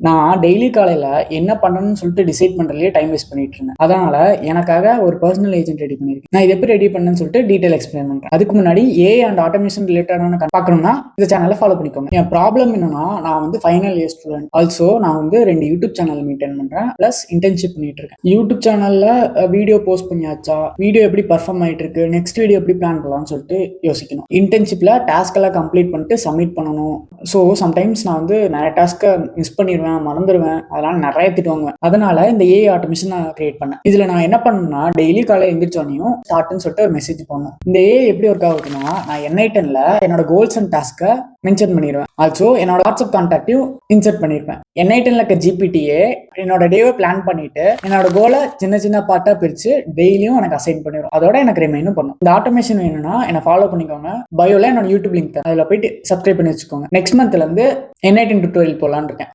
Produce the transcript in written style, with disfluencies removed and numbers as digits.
நான் டெய்லி காலையில என்ன பண்ணணும்னு சொல்லிட்டு டிசைட் பண்றதுலயே டைம் வேஸ்ட் பண்ணிட்டு இருந்தேன். அதனால எனக்காக ஒரு பர்சனல் ஏஜென்ட் ரெடி பண்ணிருக்கேன். நான் இதை எப்படி ரெடி பண்ணேன்னு சொல்லிட்டு டீடைல் எக்ஸ்பிளைன் பண்றேன். அதுக்கு முன்னாடி ஏஐ அண்ட் ஆட்டோமேஷன் ரிலேட்டடான பார்க்கணும்னா இந்த சேனலை ஃபாலோ பண்ணிக்கோங்க. என் ப்ராப்ளம் என்னன்னா, நான் வந்து ஃபைனல் இயர் ஸ்டூடெண்ட். ஆல்சோ நான் வந்து 2 யூடியூப் சேனல் மெயின்டைன் பண்றேன், பிளஸ் இன்டர்ன்ஷிப் பண்ணிட்டு இருக்கேன். யூடியூப் சேனல்ல வீடியோ போஸ்ட் பண்ணியாச்சா, வீடியோ எப்படி பர்ஃபார்ம் ஆயிட்டு இருக்கு, நெக்ஸ்ட் வீடியோ எப்படி பிளான் பண்ணலாம்னு சொல்லிட்டு யோசிக்கணும். இன்டர்ன்ஷிப்ல டாஸ்க் எல்லாம் கம்ப்ளீட் பண்ணிட்டு சப்மிட் பண்ணணும். ஸோ சம்டைம்ஸ் நான் வந்து நிறைய டாஸ்க்கை மிஸ் பண்ணிடுவேன், மறந்துடுவேன். அதனால நிறைய திட்டுவாங்க. அதனால இந்த ஏஐ ஆட்டோமேஷன் நான் கிரியேட் பண்ணேன். இதுல நான் என்ன பண்ணணும்னா, டெய்லி காலையில் எந்திரிச்சோனையும் ஸ்டார்ட்னு சொல்லிட்டு ஒரு மெசேஜ் பண்ணணும். இந்த ஏஐ எப்படி ஒர்க் ஆகுதுன்னா, நான் N8Nல என்னோட கோல்ஸ் அண்ட் டாஸ்க்கை மென்ஷன் பண்ணிடுவேன். ஆல்சோ என்னோட வாட்ஸ்அப் கான்டாக்டையும் இன்சர்ட் பண்ணிருப்பேன். N8Nல இருக்க ஜிபிடியே என்னோட டேவை பிளான் பண்ணிட்டு என்னோட கோலை சின்ன சின்ன பார்ட்டா பிரிச்சு டெய்லியும் எனக்கு அசைன் பண்ணிடும். அதோட எனக்கு ரிமைண்டும் பண்ணும். இந்த ஆட்டோமேஷன் வேணும்னா என்ன ஃபாலோ பண்ணிக்கோங்க. பயோல என்னோட யூடியூப் லிங்க் தான், அதில் போயிட்டு சப்ஸ்கிரைப் பண்ணி வச்சுக்கோங்க. நெக்ஸ்ட் மந்த்ல இருந்து N8N டுட்டோரியல் போலான்னு இருக்கேன்.